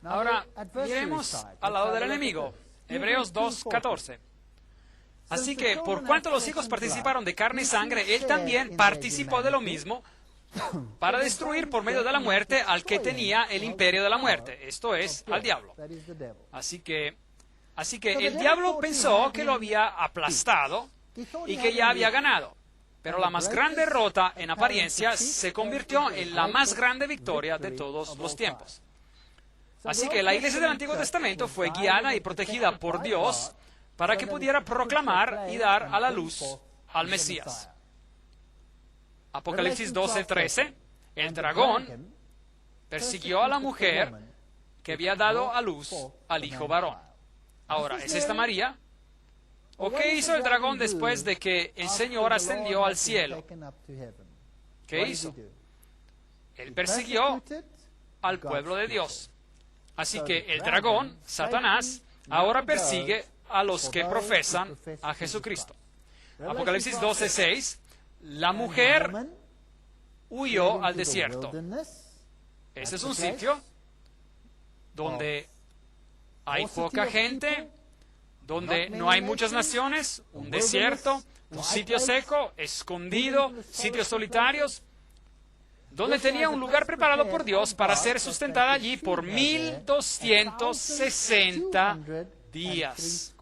Ahora, miremos al lado del enemigo, Hebreos 2:14. Así que, por cuanto los hijos participaron de carne y sangre, él también participó de lo mismo para destruir por medio de la muerte al que tenía el imperio de la muerte, esto es, al diablo. Así que el diablo pensó que lo había aplastado y que ya había ganado. Pero la más grande derrota, en apariencia, se convirtió en la más grande victoria de todos los tiempos. Así que la iglesia del Antiguo Testamento fue guiada y protegida por Dios para que pudiera proclamar y dar a la luz al Mesías. Apocalipsis 12:13, el dragón persiguió a la mujer que había dado a luz al hijo varón. Ahora, ¿es esta María? ¿O qué hizo el dragón después de que el Señor ascendió al cielo? ¿Qué hizo? Él persiguió al pueblo de Dios. Así que el dragón, Satanás, ahora persigue a los que profesan a Jesucristo. Apocalipsis 12:6, la mujer huyó al desierto. Ese es un sitio donde hay poca gente, donde no hay muchas naciones, un desierto, un sitio seco, escondido, sitios solitarios, donde tenía un lugar preparado por Dios para ser sustentada allí por 1260 días.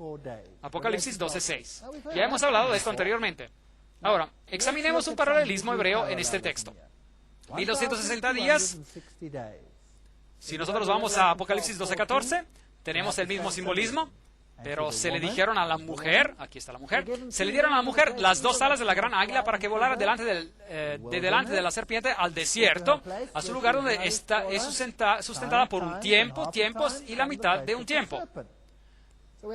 Apocalipsis 12:6. Ya hemos hablado de esto anteriormente. Ahora, examinemos un paralelismo hebreo en este texto. 1260 días. Si nosotros vamos a Apocalipsis 12:14, tenemos el mismo simbolismo. Pero se le dijeron a la mujer, aquí está la mujer, se le dieron a la mujer las dos alas de la gran águila para que volara delante de la serpiente al desierto, a su lugar donde es sustentada por un tiempo, tiempos y la mitad de un tiempo.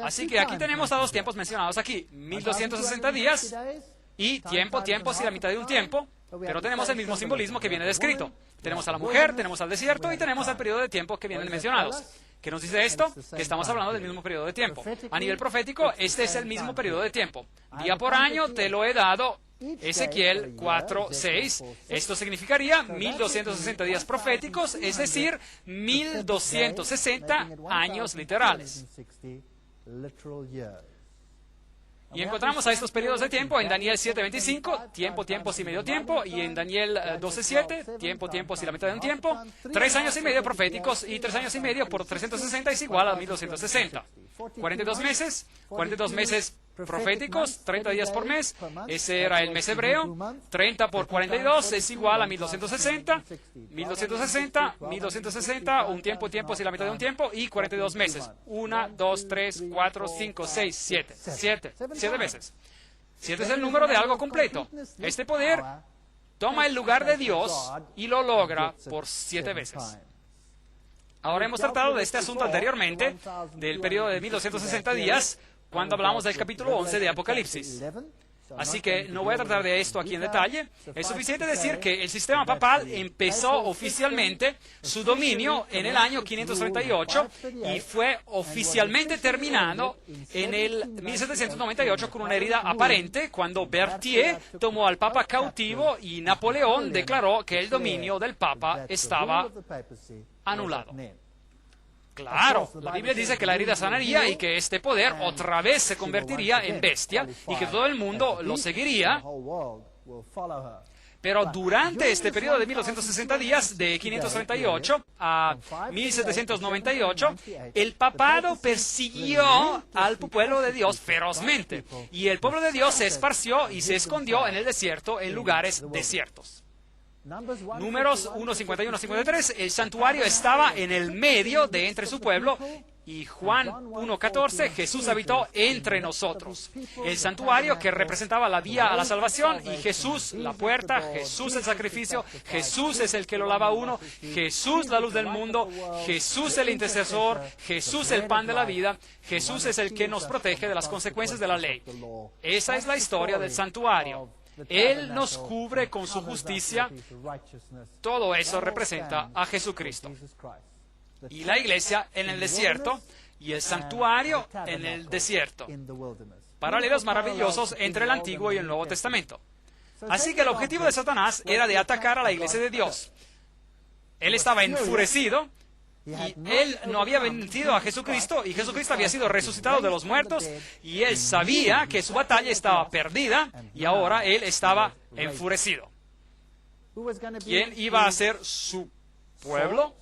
Así que aquí tenemos a dos tiempos mencionados aquí, 1260 días y tiempo, tiempos y la mitad de un tiempo, pero tenemos el mismo simbolismo que viene descrito. Tenemos a la mujer, tenemos al desierto y tenemos al periodo de tiempo que vienen mencionados. ¿Qué nos dice esto? Que estamos hablando del mismo periodo de tiempo. A nivel profético, este es el mismo periodo de tiempo. Día por año te lo he dado. Ezequiel 4:6. Esto significaría 1260 días proféticos, es decir, 1260 años literales. Y encontramos a estos periodos de tiempo en Daniel 7:25, tiempo, tiempos y medio tiempo, y en Daniel 12:7, tiempo, tiempos y la mitad de un tiempo, 3 años y medio proféticos, y 3 años y medio por 360 es igual a 1260. 42 meses proféticos, 30 días por mes, ese era el mes hebreo, 30 por 42 es igual a 1260, 1260, un tiempo, tiempos y la mitad de un tiempo, y 42 meses, 1, 2, 3, 4, 5, 6, 7, 7 veces. 7 es el número de algo completo. Este poder toma el lugar de Dios y lo logra por 7 veces. Ahora hemos tratado de este asunto anteriormente, del periodo de 1260 días, cuando hablamos del capítulo 11 de Apocalipsis. Así que no voy a tratar de esto aquí en detalle. Es suficiente decir que el sistema papal empezó oficialmente su dominio en el año 538 y fue oficialmente terminado en el 1798 con una herida aparente cuando Berthier tomó al Papa cautivo y Napoleón declaró que el dominio del Papa estaba anulado. Claro, la Biblia dice que la herida sanaría y que este poder otra vez se convertiría en bestia y que todo el mundo lo seguiría. Pero durante este periodo de 1260 días, de 538 a 1798, el papado persiguió al pueblo de Dios ferozmente. Y el pueblo de Dios se esparció y se escondió en el desierto, en lugares desiertos. Números 1:51 53, el santuario estaba en el medio de entre su pueblo, y Juan 1:14, Jesús habitó entre nosotros. El santuario que representaba la vía a la salvación, y Jesús la puerta, Jesús el sacrificio, Jesús es el que lo lava uno, Jesús la luz del mundo, Jesús el intercesor, Jesús el pan de la vida, Jesús es el que nos protege de las consecuencias de la ley. Esa es la historia del santuario. Él nos cubre con su justicia. Todo eso representa a Jesucristo. Y la iglesia en el desierto y el santuario en el desierto. Paralelos maravillosos entre el Antiguo y el Nuevo Testamento. Así que el objetivo de Satanás era de atacar a la iglesia de Dios. Él estaba enfurecido. Y él no había vencido a Jesucristo, y Jesucristo había sido resucitado de los muertos, y él sabía que su batalla estaba perdida, y ahora él estaba enfurecido. ¿Quién iba a ser su pueblo?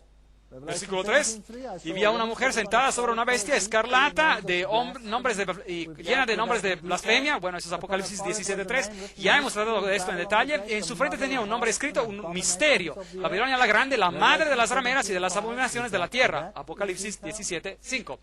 Versículo 3. Y vi a una mujer sentada sobre una bestia escarlata llena de nombres de blasfemia. Bueno, eso es Apocalipsis 17:3. Ya hemos tratado de esto en detalle. En su frente tenía un nombre escrito, un misterio. Babilonia la Grande, la madre de las rameras y de las abominaciones de la tierra. Apocalipsis 17:5.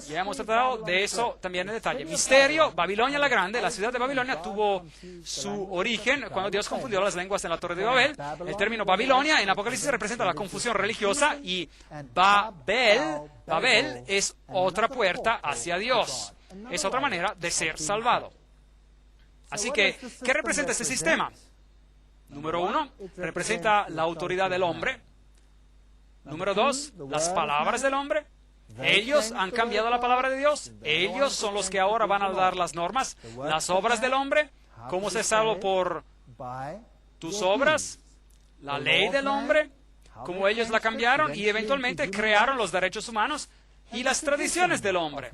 Ya hemos tratado de eso también en detalle. Misterio, Babilonia la Grande. La ciudad de Babilonia tuvo su origen cuando Dios confundió las lenguas en la Torre de Babel. El término Babilonia en Apocalipsis representa la confusión religiosa, y Babel es otra puerta hacia Dios. Es otra manera de ser salvado. Así que, ¿qué representa este sistema? Número 1, representa la autoridad del hombre. Número 2, las palabras del hombre. Ellos han cambiado la palabra de Dios. Ellos son los que ahora van a dar las normas. Las obras del hombre. ¿Cómo se salvo? Por tus obras. La ley del hombre. Como ellos la cambiaron y eventualmente crearon los derechos humanos y las tradiciones del hombre.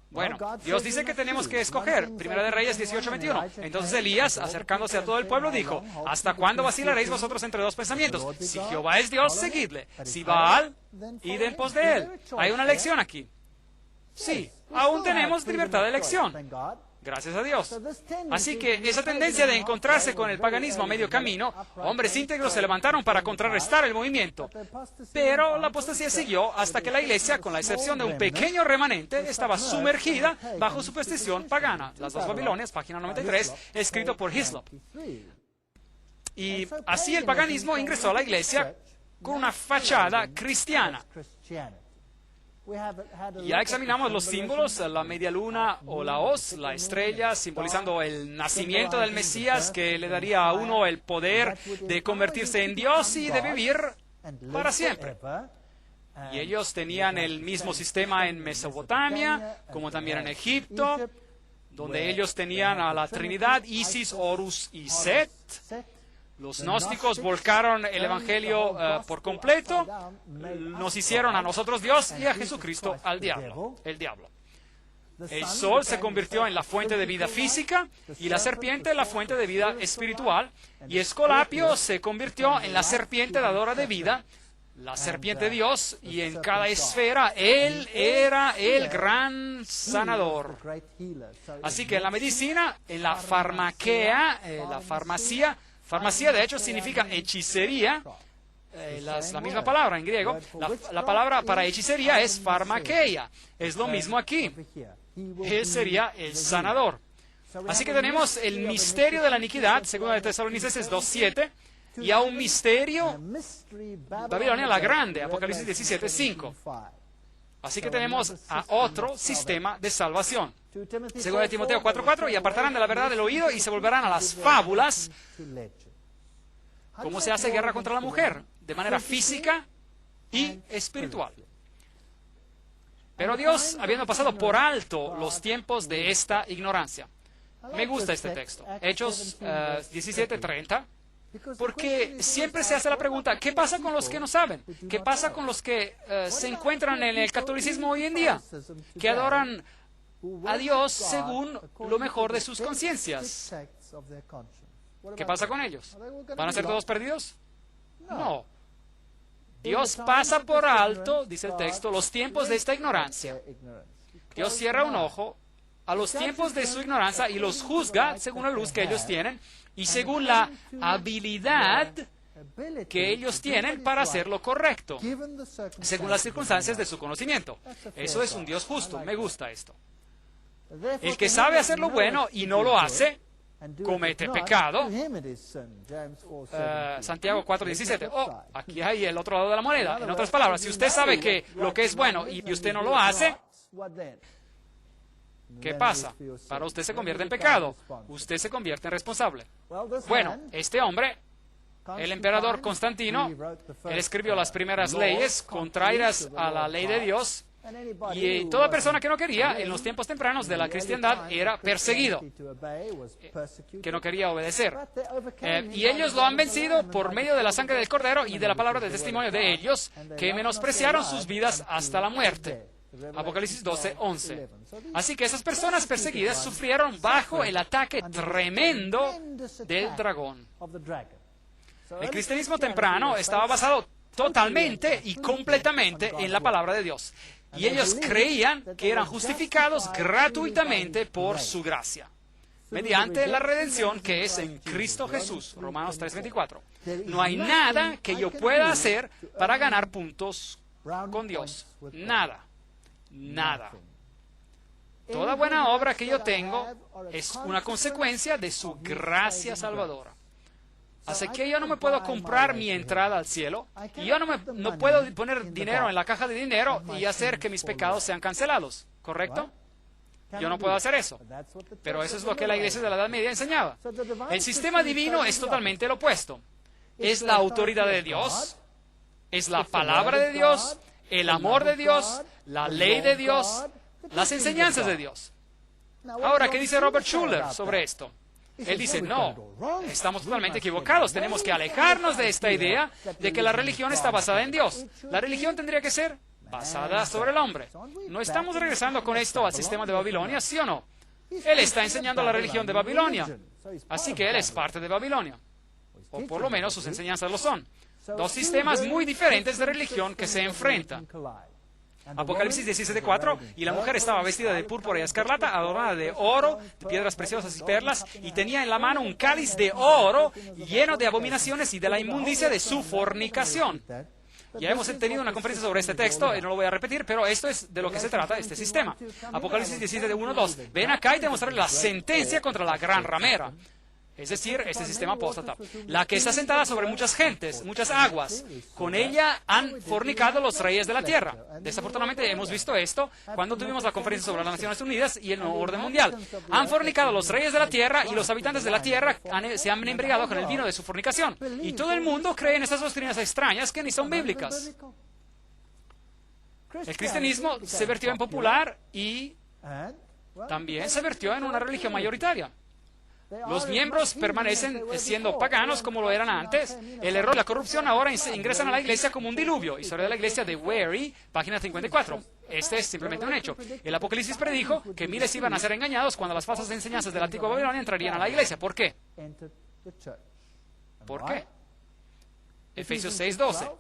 Bueno, Dios dice que tenemos que escoger. Primera de Reyes 18:21. Entonces Elías, acercándose a todo el pueblo, dijo: ¿hasta cuándo vacilaréis vosotros entre dos pensamientos? Si Jehová es Dios, seguidle. Si Baal, id en pos de él. Hay una elección aquí. Sí, aún tenemos libertad de elección. Gracias a Dios. Así que esa tendencia de encontrarse con el paganismo a medio camino, hombres íntegros se levantaron para contrarrestar el movimiento. Pero la apostasía siguió hasta que la iglesia, con la excepción de un pequeño remanente, estaba sumergida bajo superstición pagana. Las dos Babilonias, página 93, escrito por Hislop. Y así el paganismo ingresó a la iglesia con una fachada cristiana. Ya examinamos los símbolos, la media luna o la hoz, la estrella, simbolizando el nacimiento del Mesías, que le daría a uno el poder de convertirse en Dios y de vivir para siempre. Y ellos tenían el mismo sistema en Mesopotamia, como también en Egipto, donde ellos tenían a la Trinidad, Isis, Horus y Set. Los gnósticos volcaron el Evangelio por completo, nos hicieron a nosotros Dios y a Jesucristo al diablo, el diablo. El sol se convirtió en la fuente de vida física y la serpiente en la fuente de vida espiritual, y Escolapio se convirtió en la serpiente dadora de vida, la serpiente Dios, y en cada esfera Él era el gran sanador. Así que en la medicina, en la farmaquea, la farmacia, de hecho, significa hechicería. La misma palabra en griego. La palabra para hechicería es farmakeia. Es lo mismo aquí. Él sería el sanador. Así que tenemos el misterio de la iniquidad, según de Tesalonicenses 2:7. y a un misterio, Babilonia la Grande, Apocalipsis 17:5. Así que tenemos a otro sistema de salvación. Según de Timoteo 4:4, y apartarán de la verdad del oído y se volverán a las fábulas. ¿Cómo se hace guerra contra la mujer? De manera física y espiritual. Pero Dios, habiendo pasado por alto los tiempos de esta ignorancia. Me gusta este texto, Hechos 17:30, porque siempre se hace la pregunta, ¿qué pasa con los que no saben? ¿Qué pasa con los que se encuentran en el catolicismo hoy en día? Que adoran a Dios según lo mejor de sus conciencias. ¿Qué pasa con ellos? ¿Van a ser todos perdidos? No. Dios pasa por alto, dice el texto, los tiempos de esta ignorancia. Dios cierra un ojo a los tiempos de su ignorancia y los juzga según la luz que ellos tienen y según la habilidad que ellos tienen para hacer lo correcto, según las circunstancias de su conocimiento. Eso es un Dios justo. Me gusta esto. El que sabe hacer lo bueno y no lo hace, comete pecado. Santiago 4:17. Oh, aquí hay el otro lado de la moneda. En otras palabras, si usted sabe que lo que es bueno y usted no lo hace, ¿qué pasa? Para usted se convierte en pecado. Usted se convierte en responsable. Bueno, este hombre, el emperador Constantino, él escribió las primeras leyes contrarias a la ley de Dios. Y toda persona que no quería, en los tiempos tempranos de la cristiandad, era perseguido, que no quería obedecer. Y ellos lo han vencido por medio de la sangre del Cordero y de la palabra de testimonio de ellos, que menospreciaron sus vidas hasta la muerte. Apocalipsis 12:11. Así que esas personas perseguidas sufrieron bajo el ataque tremendo del dragón. El cristianismo temprano estaba basado totalmente y completamente en la palabra de Dios. Y ellos creían que eran justificados gratuitamente por su gracia, mediante la redención que es en Cristo Jesús. Romanos 3:24. No hay nada que yo pueda hacer para ganar puntos con Dios. Nada. Nada. Toda buena obra que yo tengo es una consecuencia de su gracia salvadora. Así que yo no me puedo comprar mi entrada al cielo, y yo no puedo poner dinero en la caja de dinero y hacer que mis pecados sean cancelados, ¿correcto? Yo no puedo hacer eso. Pero eso es lo que la iglesia de la Edad Media enseñaba. El sistema divino es totalmente el opuesto. Es la autoridad de Dios, es la palabra de Dios, el amor de Dios, la ley de Dios, las enseñanzas de Dios. Ahora, ¿qué dice Robert Schuller sobre esto? Él dice, no, estamos totalmente equivocados. Tenemos que alejarnos de esta idea de que la religión está basada en Dios. La religión tendría que ser basada sobre el hombre. ¿No estamos regresando con esto al sistema de Babilonia, sí o no? Él está enseñando la religión de Babilonia. Así que él es parte de Babilonia. O por lo menos sus enseñanzas lo son. Dos sistemas muy diferentes de religión que se enfrentan. Apocalipsis 17:4, y la mujer estaba vestida de púrpura y escarlata, adornada de oro, de piedras preciosas y perlas, y tenía en la mano un cáliz de oro lleno de abominaciones y de la inmundicia de su fornicación. Ya hemos tenido una conferencia sobre este texto, y no lo voy a repetir, pero esto es de lo que se trata este sistema. Apocalipsis 17:1-2. Ven acá y te mostraré la sentencia contra la gran ramera. Es decir, este sistema apóstata, la que está sentada sobre muchas gentes, muchas aguas. Con ella han fornicado los reyes de la tierra. Desafortunadamente hemos visto esto cuando tuvimos la conferencia sobre las Naciones Unidas y el nuevo orden mundial. Han fornicado los reyes de la tierra, y los habitantes de la tierra se han embriagado con el vino de su fornicación. Y todo el mundo cree en esas doctrinas extrañas que ni son bíblicas. El cristianismo se vertió en popular y también se vertió en una religión mayoritaria. Los miembros permanecen siendo paganos como lo eran antes. El error y la corrupción ahora ingresan a la iglesia como un diluvio. Historia de la iglesia de Wary, página 54. Este es simplemente un hecho. El Apocalipsis predijo que miles iban a ser engañados cuando las falsas enseñanzas de la antigua Babilonia entrarían a la iglesia. ¿Por qué? ¿Por qué? Efesios 6:12.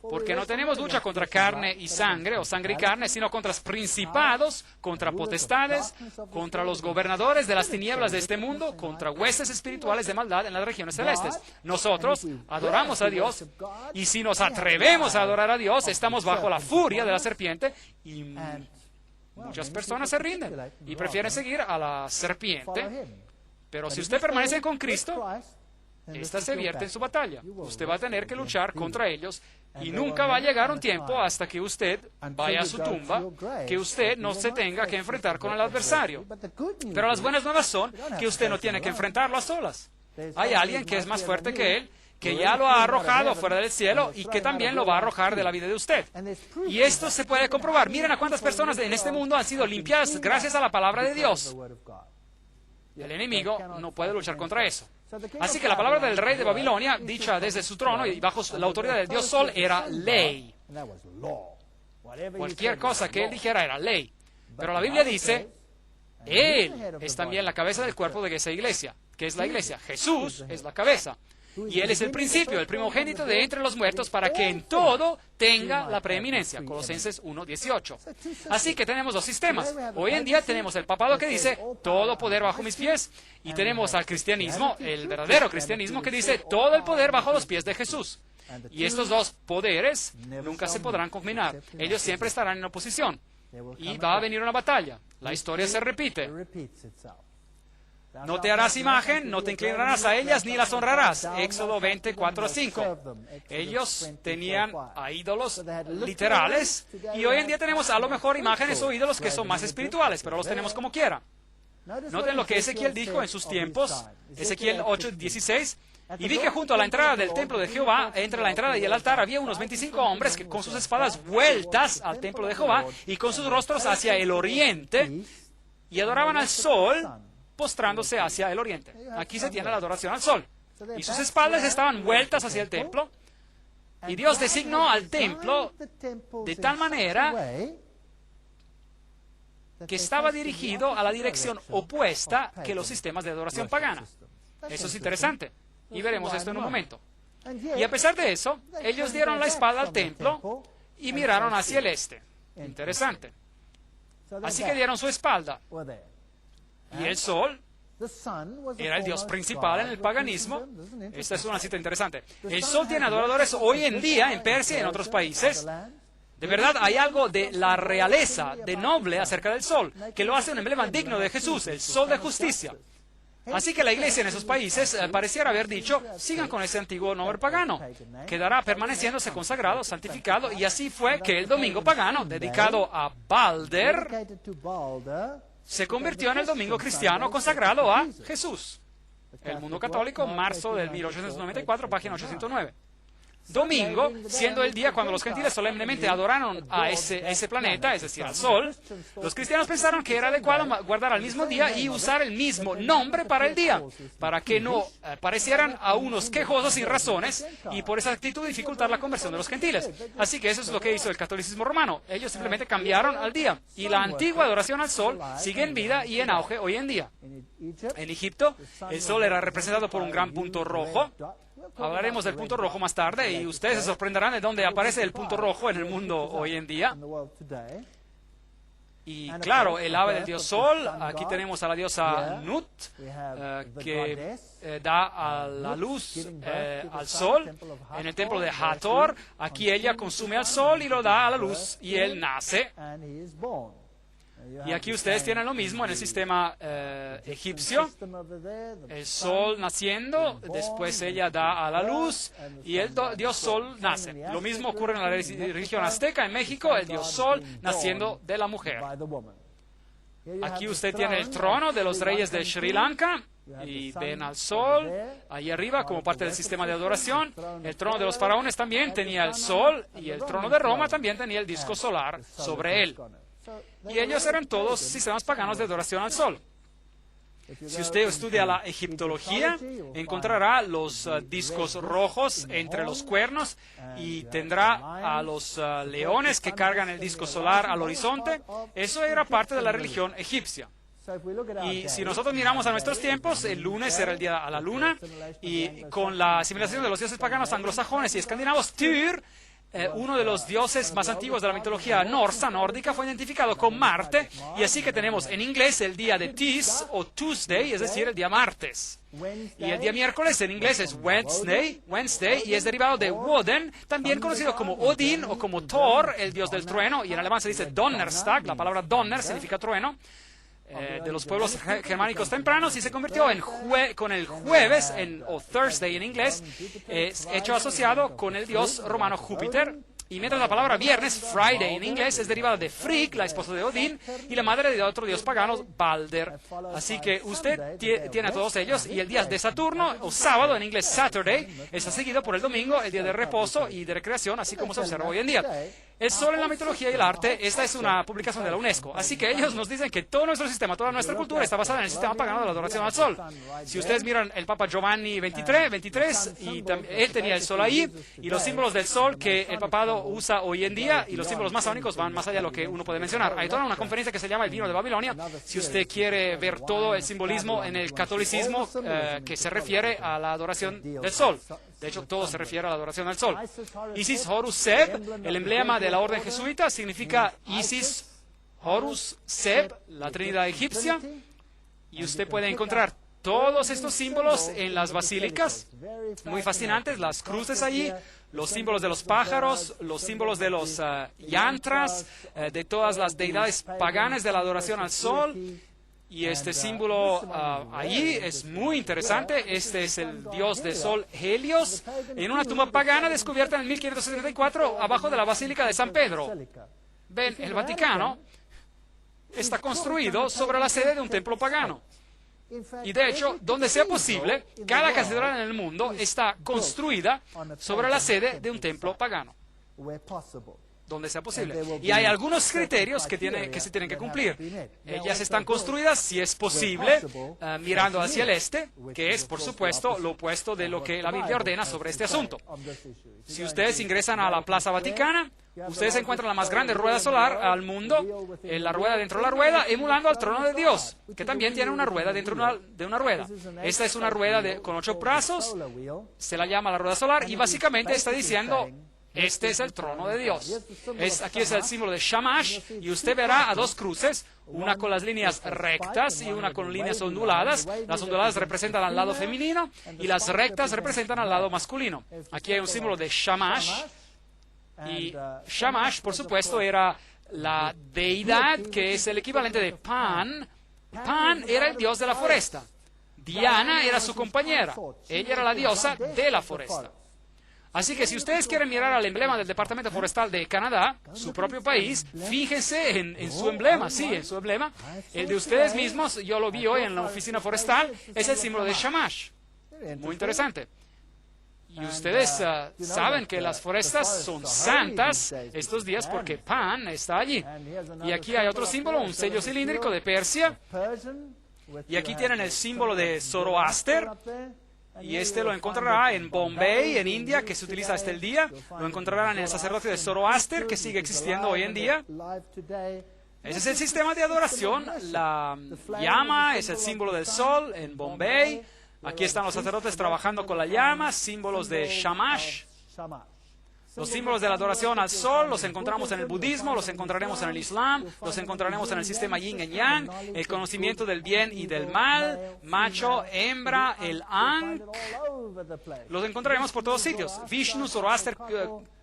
Porque no tenemos lucha contra carne y sangre, o sangre y carne, sino contra principados, contra potestades, contra los gobernadores de las tinieblas de este mundo, contra huestes espirituales de maldad en las regiones celestes. Nosotros adoramos a Dios, y si nos atrevemos a adorar a Dios, estamos bajo la furia de la serpiente, y muchas personas se rinden y prefieren seguir a la serpiente. Pero si usted permanece con Cristo, esta se vierte en su batalla. Usted va a tener que luchar contra ellos y nunca va a llegar un tiempo hasta que usted vaya a su tumba, que usted no se tenga que enfrentar con el adversario. Pero las buenas nuevas son que usted no tiene que enfrentarlo a solas. Hay alguien que es más fuerte que él, que ya lo ha arrojado fuera del cielo y que también lo va a arrojar de la vida de usted. Y esto se puede comprobar. Miren a cuántas personas en este mundo han sido limpiadas gracias a la palabra de Dios. El enemigo no puede luchar contra eso. Así que la palabra del rey de Babilonia, dicha desde su trono y bajo la autoridad del dios Sol, era ley. Cualquier cosa que él dijera era ley. Pero la Biblia dice, él es también la cabeza del cuerpo de esa iglesia. ¿Qué es la iglesia? Jesús es la cabeza. Y él es el principio, el primogénito de entre los muertos, para que en todo tenga la preeminencia. Colosenses 1:18. Así que tenemos dos sistemas. Hoy en día tenemos el papado que dice, todo poder bajo mis pies. Y tenemos al cristianismo, el verdadero cristianismo, que dice, todo el poder bajo los pies de Jesús. Y estos dos poderes nunca se podrán combinar. Ellos siempre estarán en oposición. Y va a venir una batalla. La historia se repite. No te harás imagen, no te inclinarás a ellas, ni las honrarás. Éxodo 20:4-5. Ellos tenían a ídolos literales, y hoy en día tenemos a lo mejor imágenes o ídolos que son más espirituales, pero los tenemos como quiera. Noten lo que Ezequiel dijo en sus tiempos, Ezequiel 8:16. Y vi que junto a la entrada del templo de Jehová, entre la entrada y el altar, había unos 25 hombres que con sus espadas vueltas al templo de Jehová y con sus rostros hacia el oriente, y adoraban al sol, postrándose hacia el oriente. Aquí se tiene la adoración al sol. Y sus espaldas estaban vueltas hacia el templo. Y Dios designó al templo de tal manera que estaba dirigido a la dirección opuesta que los sistemas de adoración pagana. Eso es interesante. Y veremos esto en un momento. Y a pesar de eso, ellos dieron la espalda al templo y miraron hacia el este. Interesante. Así que dieron su espalda. Y el sol era el dios principal en el paganismo. Esta es una cita interesante. El sol tiene adoradores hoy en día en Persia y en otros países. De verdad, hay algo de la realeza, de noble acerca del sol, que lo hace un emblema digno de Jesús, el sol de justicia. Así que la iglesia en esos países pareciera haber dicho, sigan con ese antiguo nombre pagano. Quedará permaneciéndose consagrado, santificado, y así fue que el domingo pagano, dedicado a Balder, se convirtió en el domingo cristiano consagrado a Jesús. El Mundo Católico, marzo del 1894, página 809. Domingo, siendo el día cuando los gentiles solemnemente adoraron a ese planeta, es decir, al sol, los cristianos pensaron que era adecuado guardar al mismo día y usar el mismo nombre para el día, para que no parecieran a unos quejosos sin razones y por esa actitud dificultar la conversión de los gentiles. Así que eso es lo que hizo el catolicismo romano. Ellos simplemente cambiaron al día. Y la antigua adoración al sol sigue en vida y en auge hoy en día. En Egipto, el sol era representado por un gran punto rojo. Hablaremos del punto rojo más tarde y ustedes se sorprenderán de dónde aparece el punto rojo en el mundo hoy en día. Y claro, el ave del dios Sol, aquí tenemos a la diosa Nut, que da a la luz al sol en el templo de Hathor. Aquí ella consume al sol y lo da a la luz y él nace. Y aquí ustedes tienen lo mismo en el sistema egipcio. El sol naciendo, después ella da a la luz y el dios sol nace. Lo mismo ocurre en la religión azteca en México, el dios sol naciendo de la mujer. Aquí usted tiene el trono de los reyes de Sri Lanka y ven al sol ahí arriba como parte del sistema de adoración. El trono de los faraones también tenía el sol y el trono de Roma también tenía el disco solar sobre él. Y ellos eran todos sistemas paganos de adoración al sol. Si usted estudia la egiptología, encontrará los discos rojos entre los cuernos y tendrá a los leones que cargan el disco solar al horizonte. Eso era parte de la religión egipcia. Y si nosotros miramos a nuestros tiempos, el lunes era el día a la luna, y con la asimilación de los dioses paganos anglosajones y escandinavos, Tyr, uno de los dioses más antiguos de la mitología nórdica, fue identificado con Marte, y así que tenemos en inglés el día de Tis o Tuesday, es decir, el día martes. Y el día miércoles en inglés es Wednesday, y es derivado de Woden, también conocido como Odin o como Thor, el dios del trueno, y en alemán se dice Donnerstag, la palabra Donner significa trueno. de los pueblos germánicos tempranos y se convirtió con el jueves, o Thursday en inglés, hecho asociado con el dios romano Júpiter. Y mientras la palabra viernes, Friday en inglés, es derivada de Frigg, la esposa de Odín, y la madre de otro dios pagano, Balder. Así que usted tiene a todos ellos, y el día de Saturno, o sábado, en inglés Saturday, está seguido por el domingo, el día de reposo y de recreación, así como se observa hoy en día. El sol en la mitología y el arte, esta es una publicación de la UNESCO. Así que ellos nos dicen que todo nuestro sistema, toda nuestra cultura está basada en el sistema pagano de la adoración al sol. Si ustedes miran el Papa Giovanni XXIII, y él tenía el sol ahí, y los símbolos del sol que el papado usa hoy en día, y los símbolos masónicos van más allá de lo que uno puede mencionar. Hay toda una conferencia que se llama El vino de Babilonia, si usted quiere ver todo el simbolismo en el catolicismo que se refiere a la adoración del sol. De hecho, todo se refiere a la adoración al sol. Isis, Horus, Seb, el emblema de la orden jesuita, significa Isis, Horus, Seb, la Trinidad egipcia. Y usted puede encontrar todos estos símbolos en las basílicas, muy fascinantes, las cruces allí, los símbolos de los pájaros, los símbolos de los yantras, de todas las deidades paganas de la adoración al sol. Y este símbolo allí es muy interesante. Este es el dios del sol Helios, en una tumba pagana descubierta en 1574 abajo de la Basílica de San Pedro. Ven, el Vaticano está construido sobre la sede de un templo pagano. Y de hecho, donde sea posible, cada catedral en el mundo está construida sobre la sede de un templo pagano. Donde sea posible. Y hay algunos criterios que se tienen que cumplir. Ellas están construidas, si es posible, mirando hacia el este, que es, por supuesto, lo opuesto de lo que la Biblia ordena sobre este asunto. Si ustedes ingresan a la Plaza Vaticana, ustedes encuentran la más grande rueda solar al mundo, la rueda dentro de la rueda, emulando al trono de Dios, que también tiene una rueda dentro de una rueda. Esta es una rueda con 8 brazos, se la llama la rueda solar, y básicamente está diciendo: este es el trono de Dios. Aquí es el símbolo de Shamash, y usted verá a 2 cruces, una con las líneas rectas y una con líneas onduladas. Las onduladas representan al lado femenino y las rectas representan al lado masculino. Aquí hay un símbolo de Shamash, y Shamash, por supuesto, era la deidad que es el equivalente de Pan. Pan era el dios de la foresta. Diana era su compañera. Ella era la diosa de la foresta. Así que si ustedes quieren mirar al emblema del Departamento Forestal de Canadá, su propio país, fíjense en su emblema, sí, en su emblema. El de ustedes mismos, yo lo vi hoy en la oficina forestal, es el símbolo de Shamash. Muy interesante. Y ustedes saben que las forestas son santas estos días porque Pan está allí. Y aquí hay otro símbolo, un sello cilíndrico de Persia. Y aquí tienen el símbolo de Zoroaster. Y este lo encontrará en Bombay, en India, que se utiliza hasta el día. Lo encontrarán en el sacerdocio de Zoroaster, que sigue existiendo hoy en día. Ese es el sistema de adoración. La llama es el símbolo del sol en Bombay. Aquí están los sacerdotes trabajando con la llama, símbolos de Shamash. Los símbolos de la adoración al sol los encontramos en el budismo, los encontraremos en el islam, los encontraremos en el sistema yin y yang, el conocimiento del bien y del mal, macho, hembra, el ankh. Los encontraremos por todos sitios. Vishnu, Zoroaster,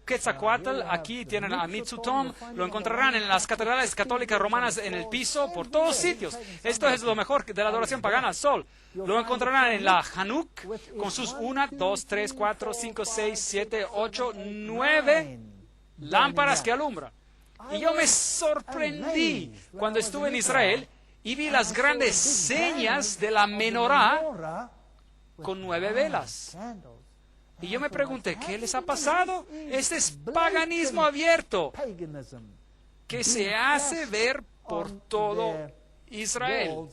Quetzalcoatl, aquí tienen a Mitsutom, lo encontrarán en las catedrales católicas romanas en el piso, por todos sitios. Esto es lo mejor de la adoración pagana al sol. Lo encontrarán en la Hanuk con sus 1, 2, 3, 4, 5, 6, 7, 8, 9 lámparas que alumbran. Y yo me sorprendí cuando estuve en Israel y vi las grandes señas de la menorá con 9 velas. Y yo me pregunté, ¿qué les ha pasado? Este es paganismo abierto que se hace ver por todo Israel.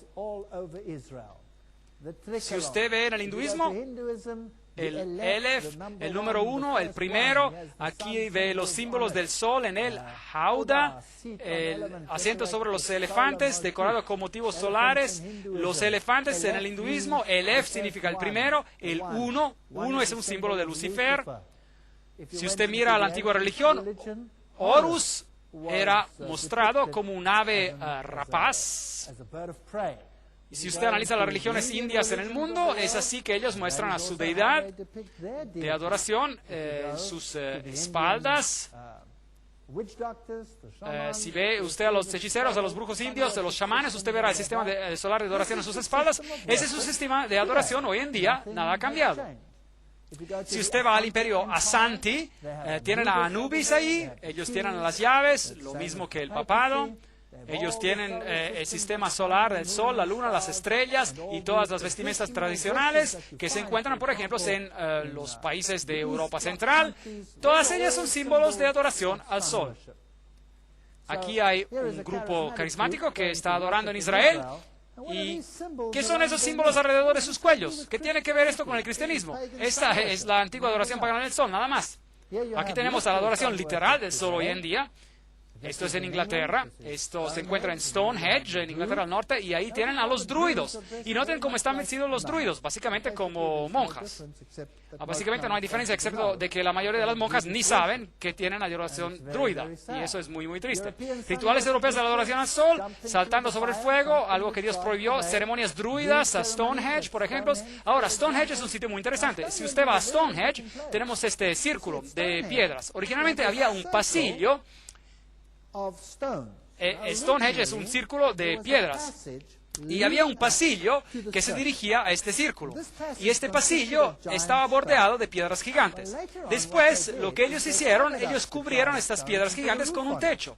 Si usted ve en el hinduismo, el Elef, el número 1, el primero, aquí ve los símbolos del sol en el Hauda, el asiento sobre los elefantes decorado con motivos solares. Los elefantes en el hinduismo, el Elef significa el primero, el 1 es un símbolo de Lucifer. Si usted mira a la antigua religión, Horus era mostrado como un ave rapaz. Y si usted analiza las religiones indias en el mundo, es así que ellos muestran a su deidad de adoración en sus espaldas. Si ve usted a los hechiceros, a los brujos indios, a los chamanes, usted verá el sistema solar de adoración en sus espaldas. Ese es su sistema de adoración hoy en día, nada ha cambiado. Si usted va al imperio Asanti, tienen a Anubis ahí, ellos tienen las llaves, lo mismo que el papado. Ellos tienen el sistema solar, el sol, la luna, las estrellas y todas las vestimentas tradicionales que se encuentran, por ejemplo, en los países de Europa Central. Todas ellas son símbolos de adoración al sol. Aquí hay un grupo carismático que está adorando en Israel. ¿Y qué son esos símbolos alrededor de sus cuellos? ¿Qué tiene que ver esto con el cristianismo? Esta es la antigua adoración pagana del sol, nada más. Aquí tenemos la adoración literal del sol hoy en día. Esto es en Inglaterra, esto se encuentra en Stonehenge, en Inglaterra al norte, y ahí tienen a los druidos. Y noten cómo están vestidos los druidos, básicamente como monjas. Básicamente no hay diferencia, excepto de que la mayoría de las monjas ni saben que tienen adoración druida, y eso es muy, muy triste. Rituales europeos de la adoración al sol, saltando sobre el fuego, algo que Dios prohibió, ceremonias druidas, a Stonehenge, por ejemplo. Ahora, Stonehenge es un sitio muy interesante. Si usted va a Stonehenge, tenemos este círculo de piedras. Originalmente había un pasillo. Stonehenge es un círculo de piedras y había un pasillo que se dirigía a este círculo y este pasillo estaba bordeado de piedras gigantes. Después, lo que ellos hicieron, ellos cubrieron estas piedras gigantes con un techo.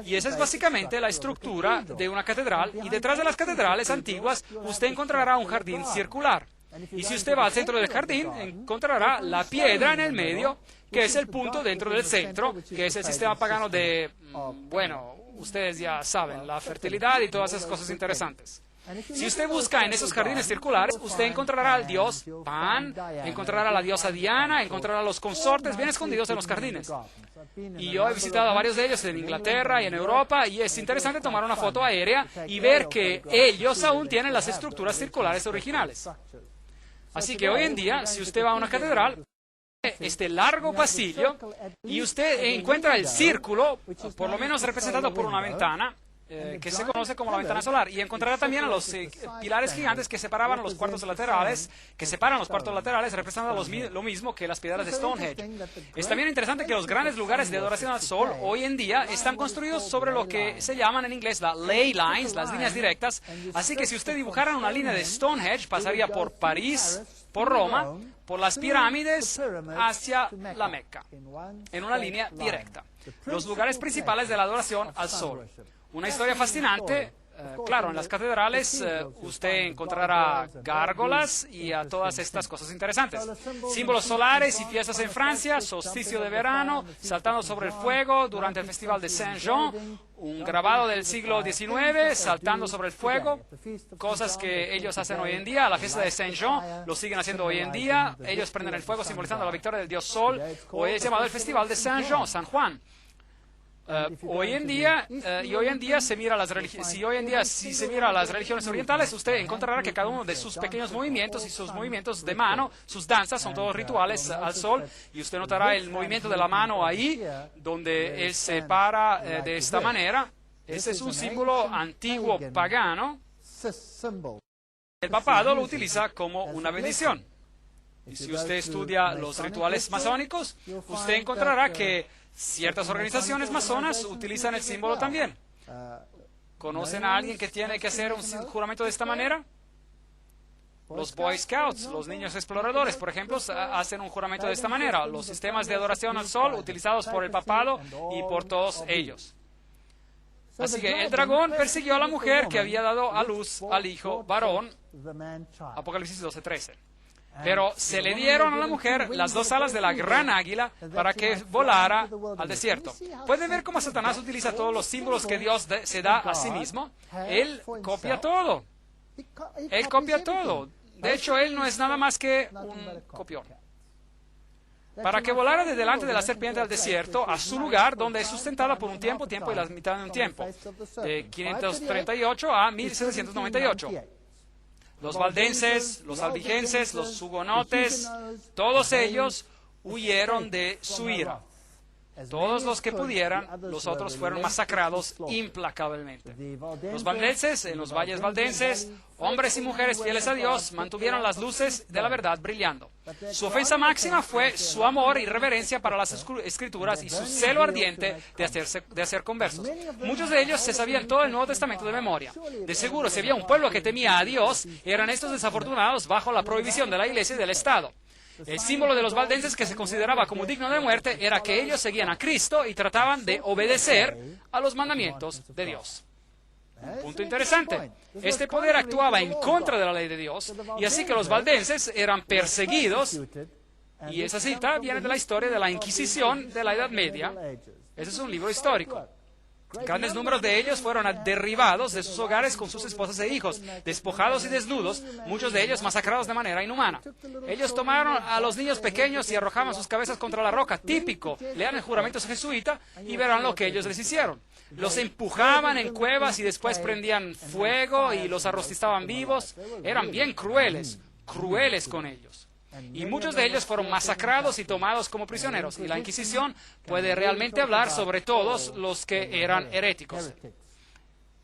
Y esa es básicamente la estructura de una catedral, y detrás de las catedrales antiguas usted encontrará un jardín circular. Y si usted va al centro del jardín, encontrará la piedra en el medio, que es el punto dentro del centro, que es el sistema pagano de, bueno, ustedes ya saben, la fertilidad y todas esas cosas interesantes. Si usted busca en esos jardines circulares, usted encontrará al dios Pan, encontrará a la diosa Diana, encontrará a los consortes bien escondidos en los jardines. Y yo he visitado a varios de ellos en Inglaterra y en Europa, y es interesante tomar una foto aérea y ver que ellos aún tienen las estructuras circulares originales. Así que hoy en día, si usted va a una catedral, este largo pasillo, y usted encuentra el círculo, por lo menos representado por una ventana, que se conoce como la ventana solar, y encontrará también a los pilares gigantes que separaban los cuartos laterales, que separan los cuartos laterales, representando lo mismo que las piedras de Stonehenge. Es también interesante que los grandes lugares de adoración al sol hoy en día están construidos sobre lo que se llaman en inglés las ley lines, las líneas directas, así que si usted dibujara una línea de Stonehenge, pasaría por París, por Roma, por las pirámides, hacia la Meca, en una línea directa. Los lugares principales de la adoración al sol. Una historia fascinante. Claro, en las catedrales usted encontrará gárgolas y a todas estas cosas interesantes. Símbolos solares y fiestas en Francia, solsticio de verano, saltando sobre el fuego durante el festival de Saint-Jean, un grabado del siglo XIX, saltando sobre el fuego, cosas que ellos hacen hoy en día. La fiesta de Saint-Jean lo siguen haciendo hoy en día. Ellos prenden el fuego simbolizando la victoria del dios Sol. Hoy es llamado el festival de Saint-Jean, San Juan. Hoy en día si se mira las religiones orientales, usted encontrará que cada uno de sus pequeños movimientos y sus movimientos de mano, sus danzas, son todos rituales al sol, y usted notará el movimiento de la mano ahí, donde él se para de esta manera. Ese es un símbolo antiguo pagano. El papado lo utiliza como una bendición. Y si usted estudia los rituales masónicos, usted encontrará que ciertas organizaciones masonas utilizan el símbolo también. ¿Conocen a alguien que tiene que hacer un juramento de esta manera? Los Boy Scouts, los niños exploradores, por ejemplo, hacen un juramento de esta manera. Los sistemas de adoración al sol utilizados por el papado y por todos ellos. Así que el dragón persiguió a la mujer que había dado a luz al hijo varón, Apocalipsis 12:13. Pero se le dieron a la mujer las dos alas de la gran águila para que volara al desierto. ¿Pueden ver cómo Satanás utiliza todos los símbolos que Dios se da a sí mismo? Él copia todo. Él copia todo. De hecho, él no es nada más que un copión. Para que volara de delante de la serpiente al desierto, a su lugar, donde es sustentada por un tiempo y la mitad de un tiempo, de 538 a 1798. Los valdenses, los albigenses, los hugonotes, todos ellos huyeron de su ira. Todos los que pudieran, los otros fueron masacrados implacablemente. Los valdenses, en los valles valdenses, hombres y mujeres fieles a Dios, mantuvieron las luces de la verdad brillando. Su ofensa máxima fue su amor y reverencia para las Escrituras y su celo ardiente de hacer conversos. Muchos de ellos se sabían todo el Nuevo Testamento de memoria. De seguro, si había un pueblo que temía a Dios, eran estos desafortunados bajo la prohibición de la Iglesia y del Estado. El símbolo de los valdenses, que se consideraba como digno de muerte, era que ellos seguían a Cristo y trataban de obedecer a los mandamientos de Dios. Un punto interesante. Este poder actuaba en contra de la ley de Dios, y así que los valdenses eran perseguidos, y esa cita viene de la historia de la Inquisición de la Edad Media. Ese es un libro histórico. Grandes números de ellos fueron derribados de sus hogares con sus esposas e hijos, despojados y desnudos, muchos de ellos masacrados de manera inhumana. Ellos tomaron a los niños pequeños y arrojaban sus cabezas contra la roca, típico. Lean el juramento jesuita y verán lo que ellos les hicieron. Los empujaban en cuevas y después prendían fuego y los arrostizaban vivos. Eran bien crueles con ellos. Y muchos de ellos fueron masacrados y tomados como prisioneros. Y la Inquisición puede realmente hablar sobre todos los que eran heréticos.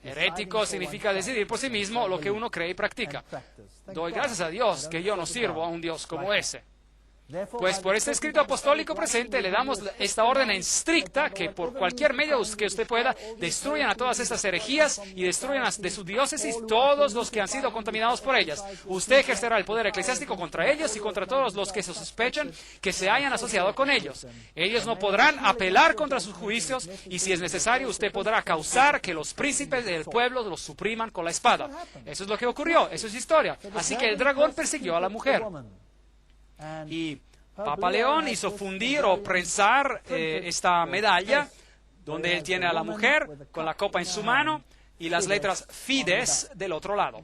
Herético significa decidir por sí mismo lo que uno cree y practica. Doy gracias a Dios que yo no sirvo a un Dios como ese. Pues por este escrito apostólico presente le damos esta orden estricta que por cualquier medio que usted pueda, destruyan a todas estas herejías y destruyan de su diócesis todos los que han sido contaminados por ellas. Usted ejercerá el poder eclesiástico contra ellos y contra todos los que se sospechan que se hayan asociado con ellos. Ellos no podrán apelar contra sus juicios y si es necesario usted podrá causar que los príncipes del pueblo los supriman con la espada. Eso es lo que ocurrió, eso es historia. Así que el dragón persiguió a la mujer. Y Papa León hizo fundir o prensar esta medalla donde él tiene a la mujer con la copa en su mano y las letras Fides del otro lado.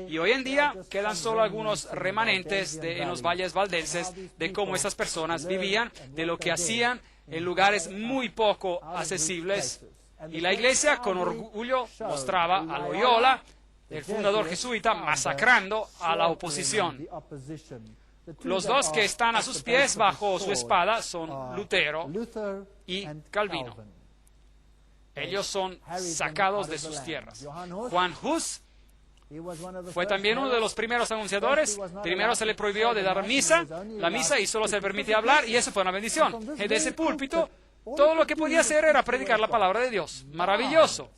Y hoy en día quedan solo algunos remanentes en los valles valdenses de cómo esas personas vivían, de lo que hacían en lugares muy poco accesibles. Y la iglesia con orgullo mostraba a Loyola, el fundador jesuita, masacrando a la oposición. Los dos que están a sus pies bajo su espada son Lutero y Calvino. Ellos son sacados de sus tierras. Juan Hus fue también uno de los primeros anunciadores. Primero se le prohibió de dar misa, la misa, y solo se le permitía hablar, y eso fue una bendición. De ese púlpito, todo lo que podía hacer era predicar la palabra de Dios. Maravilloso.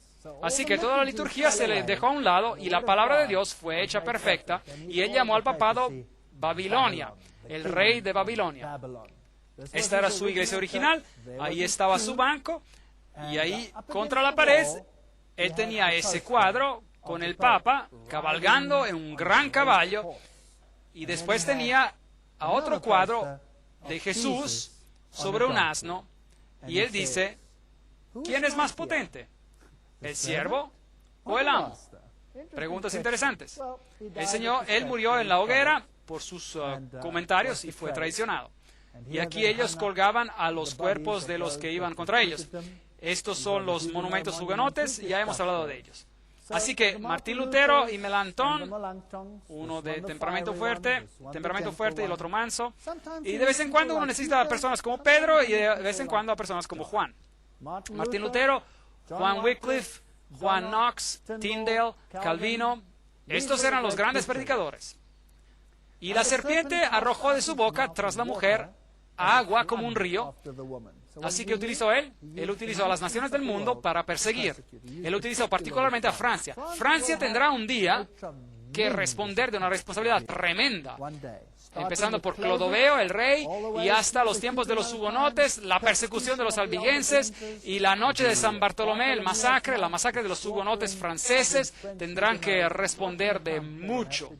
Así que toda la liturgia se le dejó a un lado y la palabra de Dios fue hecha perfecta, y él llamó al papado Babilonia, el rey de Babilonia. Esta era su iglesia original, ahí estaba su banco, y ahí contra la pared él tenía ese cuadro con el Papa cabalgando en un gran caballo, y después tenía a otro cuadro de Jesús sobre un asno, y él dice, ¿quién es más potente? ¿El siervo o el amo? Preguntas interesantes. Él murió en la hoguera por sus comentarios y fue traicionado. Y aquí ellos colgaban a los cuerpos de los que iban contra ellos. Estos son los monumentos hugonotes, ya hemos hablado de ellos. Así que Martín Lutero y Melanchthon, uno de temperamento fuerte y el otro manso, y de vez en cuando uno necesita a personas como Pedro y de vez en cuando a personas como Juan. Martín Lutero, Juan Wycliffe, Juan Knox, Tyndale, Calvino, estos eran los grandes predicadores. Y la serpiente arrojó de su boca tras la mujer agua como un río. Así que utilizó él utilizó a las naciones del mundo para perseguir. Él utilizó particularmente a Francia. Francia tendrá un día que responder de una responsabilidad tremenda. Empezando por Clodoveo, el rey, y hasta los tiempos de los hugonotes, la persecución de los albigenses, y la noche de San Bartolomé, la masacre de los hugonotes franceses, tendrán que responder de mucho.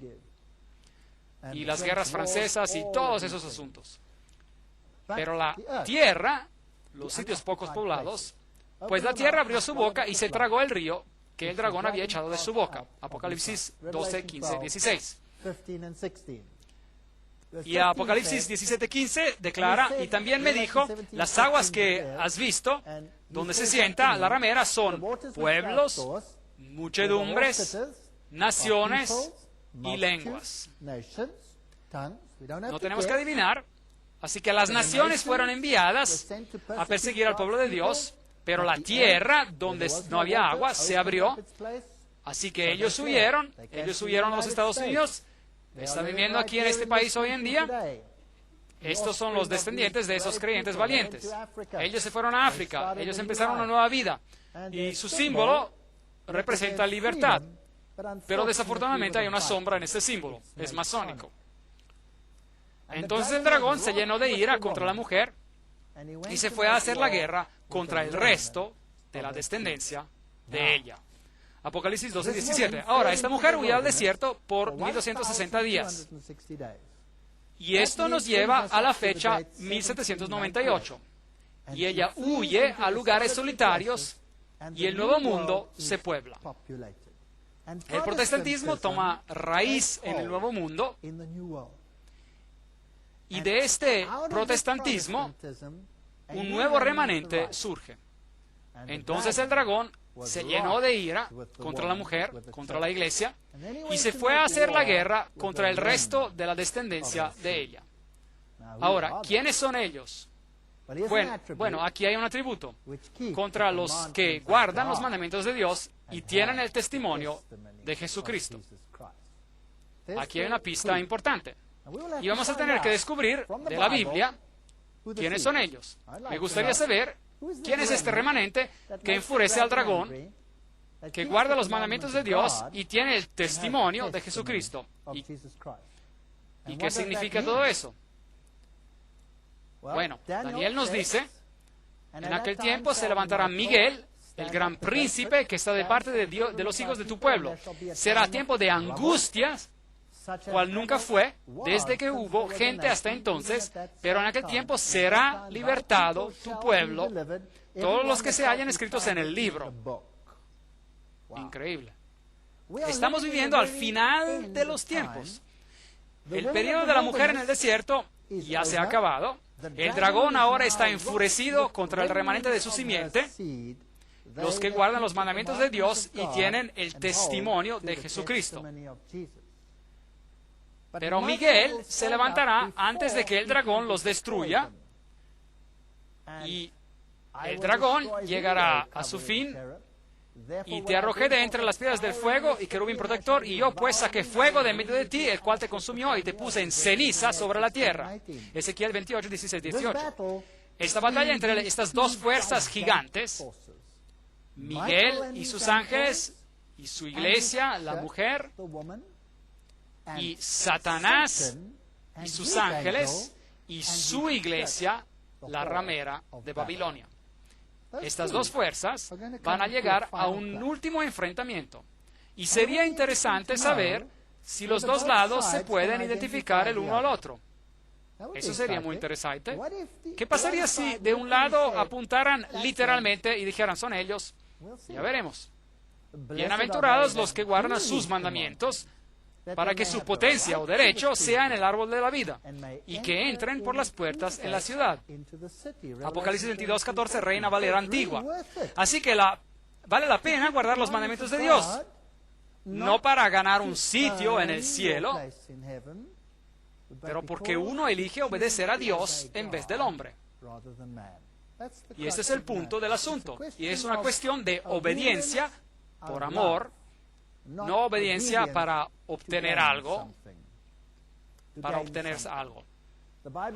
Y las guerras francesas y todos esos asuntos. Pero la tierra, los sitios pocos poblados, pues la tierra abrió su boca y se tragó el río que el dragón había echado de su boca. Apocalipsis 12, 15, 16. Y Apocalipsis 17, 15 declara, y también me dijo, las aguas que has visto, donde se sienta la ramera, son pueblos, muchedumbres, naciones y lenguas. No tenemos que adivinar, Así que las naciones fueron enviadas a perseguir al pueblo de Dios, pero la tierra donde no había agua se abrió. Así que ellos huyeron a los Estados Unidos, están viviendo aquí en este país hoy en día. Estos son los descendientes de esos creyentes valientes. Ellos se fueron a África, ellos empezaron una nueva vida, y su símbolo representa libertad. Pero desafortunadamente hay una sombra en este símbolo, es masónico. Entonces el dragón se llenó de ira contra la mujer y se fue a hacer la guerra contra el resto de la descendencia de ella. Apocalipsis 12:17. Ahora, esta mujer huyó al desierto por 1260 días. Y esto nos lleva a la fecha 1798. Y ella huye a lugares solitarios y el Nuevo Mundo se puebla. El protestantismo toma raíz en el Nuevo Mundo, y de este protestantismo un nuevo remanente surge. Entonces el dragón se llenó de ira contra la mujer, contra la iglesia, y se fue a hacer la guerra contra el resto de la descendencia de ella. Ahora, ¿quiénes son ellos? Bueno, aquí hay un atributo contra los que guardan los mandamientos de Dios y tienen el testimonio de Jesucristo. Aquí hay una pista importante. Y vamos a tener que descubrir de la Biblia quiénes son ellos. Me gustaría saber quién es este remanente que enfurece al dragón, que guarda los mandamientos de Dios y tiene el testimonio de Jesucristo. ¿Y qué significa todo eso? Bueno, Daniel nos dice, en aquel tiempo se levantará Miguel, el gran príncipe que está de parte de Dios, de los hijos de tu pueblo. Será tiempo de angustias, cual nunca fue, desde que hubo gente hasta entonces, pero en aquel tiempo será libertado tu pueblo, todos los que se hallan escritos en el libro. Increíble. Estamos viviendo al final de los tiempos. El periodo de la mujer en el desierto ya se ha acabado. El dragón ahora está enfurecido contra el remanente de su simiente, los que guardan los mandamientos de Dios y tienen el testimonio de Jesucristo. Pero Miguel se levantará antes de que el dragón los destruya, y el dragón llegará a su fin, y te arrojé de entre las piedras del fuego y querubín protector, y yo pues saqué fuego de medio de ti, el cual te consumió, y te puse en ceniza sobre la tierra. Ezequiel 28, 16, 18. Esta batalla entre estas dos fuerzas gigantes, Miguel y sus ángeles, y su iglesia, la mujer, y Satanás y sus ángeles, y su iglesia, la ramera de Babilonia. Estas dos fuerzas van a llegar a un último enfrentamiento. Y sería interesante saber si los dos lados se pueden identificar el uno al otro. Eso sería muy interesante. ¿Qué pasaría si de un lado apuntaran literalmente y dijeran, son ellos? Ya veremos. Bienaventurados los que guardan sus mandamientos, para que su potencia o derecho sea en el árbol de la vida, y que entren por las puertas en la ciudad. Apocalipsis 22, 14, Reina Valera Antigua. Así que vale la pena guardar los mandamientos de Dios, no para ganar un sitio en el cielo, pero porque uno elige obedecer a Dios en vez del hombre. Y ese es el punto del asunto. Y es una cuestión de obediencia por amor, no obediencia para obtener algo, La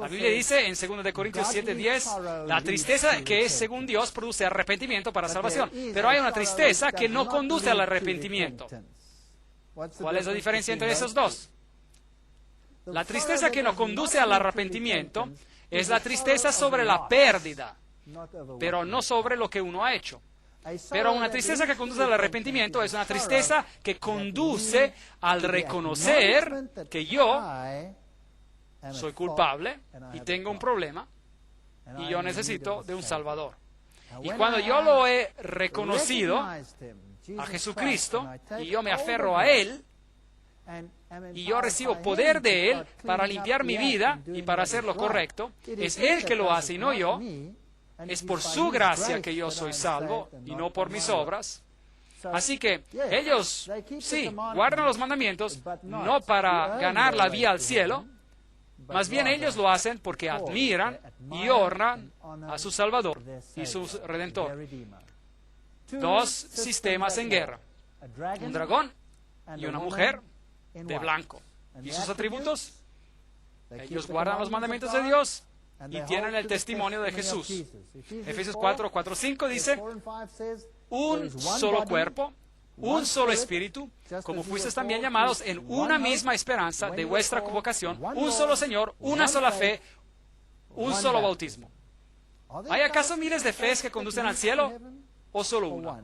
Biblia dice en 2 Corintios 7:10, la tristeza que es según Dios produce arrepentimiento para salvación. Pero hay una tristeza que no conduce al arrepentimiento. ¿Cuál es la diferencia entre esos dos? La tristeza que no conduce al arrepentimiento es la tristeza sobre la pérdida, pero no sobre lo que uno ha hecho. Pero una tristeza que conduce al arrepentimiento es una tristeza que conduce al reconocer que yo soy culpable y tengo un problema y yo necesito de un Salvador. Y cuando yo lo he reconocido a Jesucristo y yo me aferro a Él y yo recibo poder de Él para limpiar mi vida y para hacer lo correcto, es Él que lo hace y no yo. Es por su gracia que yo soy salvo y no por mis obras. Así que ellos, sí, guardan los mandamientos no para ganar la vía al cielo, Más bien ellos lo hacen porque admiran y honran a su Salvador y su Redentor. Dos sistemas en guerra: un dragón y una mujer de blanco. ¿Y sus atributos? Ellos guardan los mandamientos de Dios y tienen el testimonio de Jesús. Efesios 4, 4, 5 dice: un solo cuerpo, un solo espíritu, como fuisteis también llamados en una misma esperanza de vuestra convocación, un solo Señor, una sola fe, un solo bautismo. ¿Hay acaso miles de fees que conducen al cielo? ¿O solo una?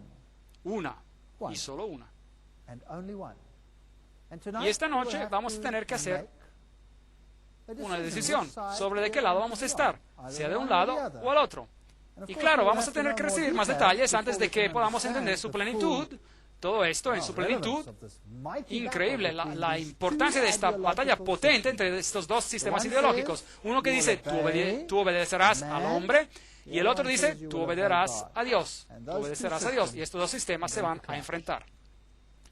Una. Y solo una. Y esta noche vamos a tener que hacer una decisión sobre de qué lado vamos a estar, sea de un lado o al otro. Y claro, vamos a tener que recibir más detalles antes de que podamos entender su plenitud, todo esto en su plenitud. Increíble la importancia de esta batalla potente entre estos dos sistemas ideológicos. Uno que dice, tú obedecerás al hombre, y el otro dice, tú obedecerás a Dios. Tú obedecerás a Dios. Y estos dos sistemas se van a enfrentar.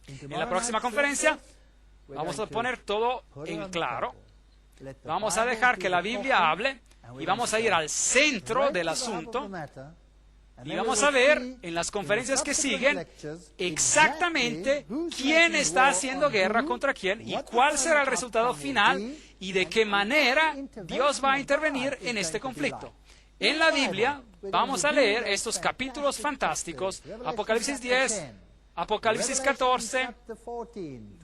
En la próxima conferencia vamos a poner todo en claro. Vamos a dejar que la Biblia hable y vamos a ir al centro del asunto. Y vamos a ver en las conferencias que siguen exactamente quién está haciendo guerra contra quién y cuál será el resultado final y de qué manera Dios va a intervenir en este conflicto. En la Biblia vamos a leer estos capítulos fantásticos: Apocalipsis 10, Apocalipsis 14,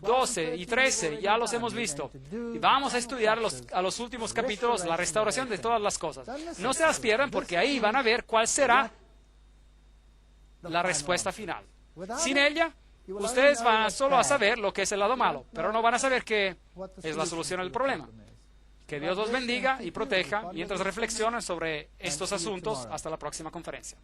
12 y 13, ya los hemos visto. Y vamos a estudiar a los últimos capítulos, la restauración de todas las cosas. No se las pierdan, porque ahí van a ver cuál será la respuesta final. Sin ella, ustedes van solo a saber lo que es el lado malo, pero no van a saber qué es la solución al problema. Que Dios los bendiga y proteja mientras reflexionan sobre estos asuntos. Hasta la próxima conferencia.